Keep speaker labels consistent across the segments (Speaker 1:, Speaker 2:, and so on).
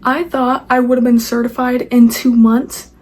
Speaker 1: I thought I would have been certified in 2 months,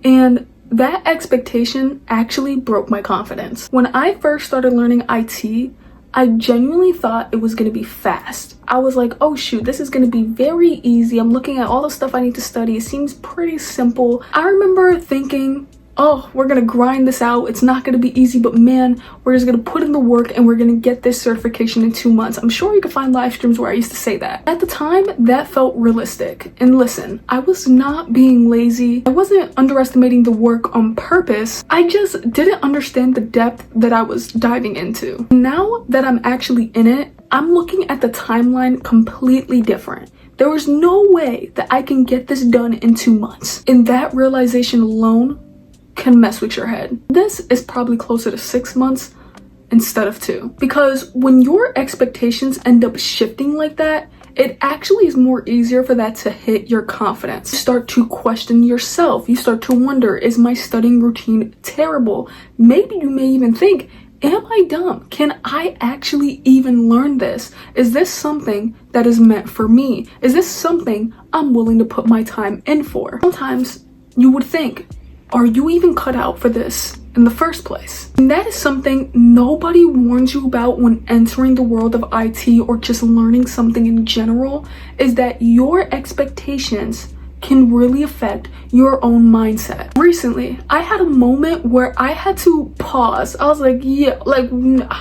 Speaker 1: and that expectation actually broke my confidence. When I first started learning IT, I genuinely thought it was going to be fast. I was like, oh shoot, this is going to be very easy. I'm looking at all the stuff I need to study. It seems pretty simple. I remember thinking, oh, we're going to grind this out. It's not going to be easy, but man, we're just going to put in the work and we're going to get this certification in 2 months. I'm sure you can find live streams where I used to say that. At the time, that felt realistic. And listen, I was not being lazy. I wasn't underestimating the work on purpose. I just didn't understand the depth that I was diving into. Now that I'm actually in it, I'm looking at the timeline completely different. There was no way that I can get this done in 2 months. And that realization alone can mess with your head. This is probably closer to 6 months instead of 2. Because when your expectations end up shifting like that, it actually is more easier for that to hit your confidence. You start to question yourself. You start to wonder, is my studying routine terrible? Maybe you may even think, am I dumb? Can I actually even learn this? Is this something that is meant for me? Is this something I'm willing to put my time in for? Sometimes you would think, are you even cut out for this in the first place? And that is something nobody warns you about when entering the world of IT or just learning something in general, is that your expectations can really affect your own mindset. Recently, I had a moment where I had to pause. I was like, yeah, like,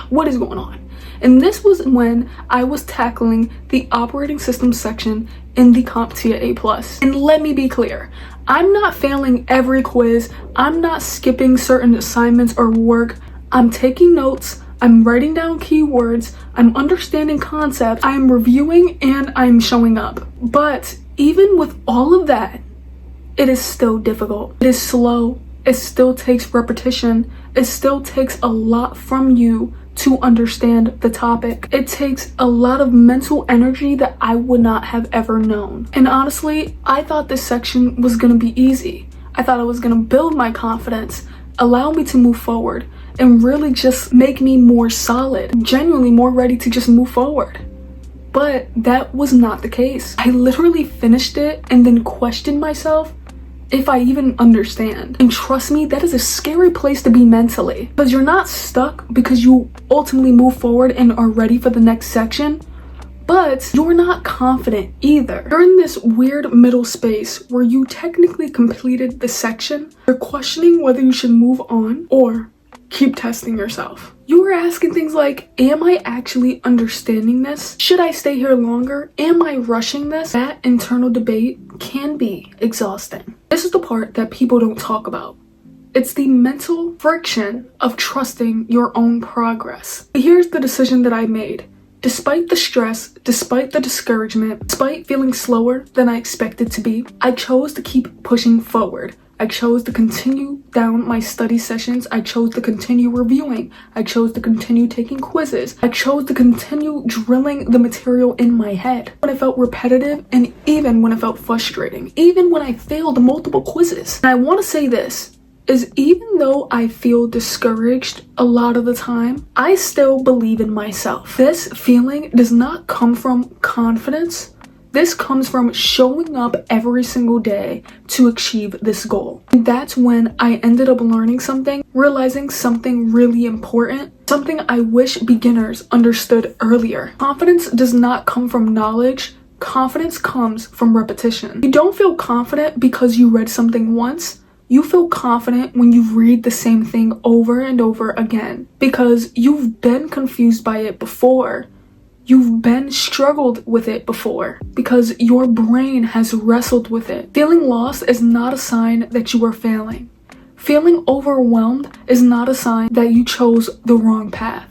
Speaker 1: what is going on? And this was when I was tackling the operating system section in the CompTIA A+. And let me be clear, I'm not failing every quiz. I'm not skipping certain assignments or work. I'm taking notes. I'm writing down keywords. I'm understanding concepts. I'm reviewing and I'm showing up. But even with all of that, it is still difficult. It is slow. It still takes repetition. It still takes a lot from you to understand the topic. It takes a lot of mental energy that I would not have ever known. And honestly, I thought this section was gonna be easy. I thought it was gonna build my confidence, allow me to move forward, and really just make me more solid, genuinely more ready to just move forward. But that was not the case. I literally finished it and then questioned myself if I even understand. And trust me, that is a scary place to be mentally, because you're not stuck because you ultimately move forward and are ready for the next section, but you're not confident either. You're in this weird middle space where you technically completed the section. You're questioning whether you should move on or keep testing yourself. You were asking things like, am I actually understanding this? Should I stay here longer? Am I rushing this? That internal debate can be exhausting. This is the part that people don't talk about. It's the mental friction of trusting your own progress. Here's the decision that I made. Despite the stress, despite the discouragement, despite feeling slower than I expected to be, I chose to keep pushing forward. I chose to continue down my study sessions. I chose to continue reviewing. I chose to continue taking quizzes. I chose to continue drilling the material in my head when it felt repetitive, and even when it felt frustrating, even when I failed multiple quizzes. And I want to say this, is even though I feel discouraged a lot of the time, I still believe in myself. This feeling does not come from confidence. This comes from showing up every single day to achieve this goal. And that's when I ended up learning something, realizing something really important, something I wish beginners understood earlier. Confidence does not come from knowledge. Confidence comes from repetition. You don't feel confident because you read something once. You feel confident when you read the same thing over and over again because you've been confused by it before. You've been struggled with it before because your brain has wrestled with it. Feeling lost is not a sign that you are failing. Feeling overwhelmed is not a sign that you chose the wrong path.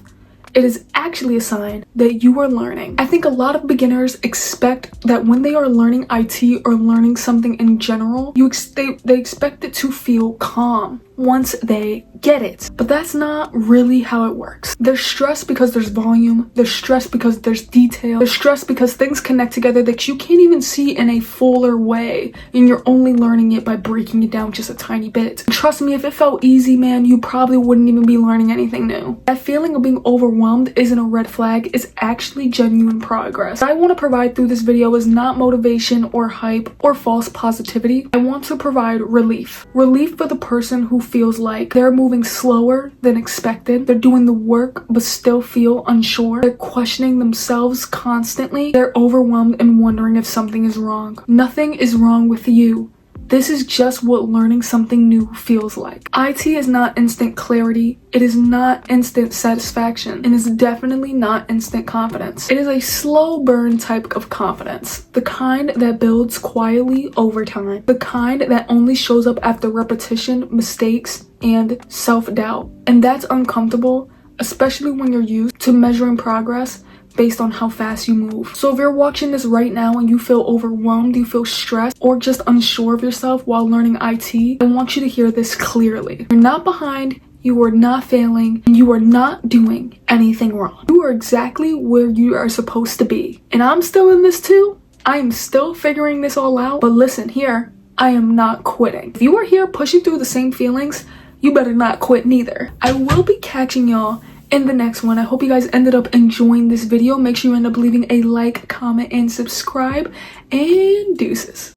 Speaker 1: It is actually a sign that you are learning. I think a lot of beginners expect that when they are learning IT or learning something in general, they expect it to feel calm once they get it. But that's not really how it works. There's stress because there's volume. There's stress because there's detail. There's stress because things connect together that you can't even see in a fuller way, and you're only learning it by breaking it down just a tiny bit. And trust me, if it felt easy, man, you probably wouldn't even be learning anything new. That feeling of being overwhelmed isn't a red flag. It's is actually genuine progress. What I want to provide through this video is not motivation or hype or false positivity. I want to provide relief. Relief for the person who feels like they're moving slower than expected. They're doing the work but still feel unsure. They're questioning themselves constantly. They're overwhelmed and wondering if something is wrong. Nothing is wrong with you. This is just what learning something new feels like. IT is not instant clarity, it is not instant satisfaction, and is definitely not instant confidence. It is a slow burn type of confidence, the kind that builds quietly over time, the kind that only shows up after repetition, mistakes, and self-doubt. And that's uncomfortable, especially when you're used to measuring progress based on how fast you move. So if you're watching this right now and you feel overwhelmed, you feel stressed, or just unsure of yourself while learning IT, I want you to hear this clearly. You're not behind, you are not failing, and you are not doing anything wrong. You are exactly where you are supposed to be. And I'm still in this too. I am still figuring this all out, but listen here, I am not quitting. If you are here pushing through the same feelings, you better not quit neither. I will be catching y'all in the next one. I hope you guys ended up enjoying this video. Make sure you end up leaving a like, comment, and subscribe, and deuces.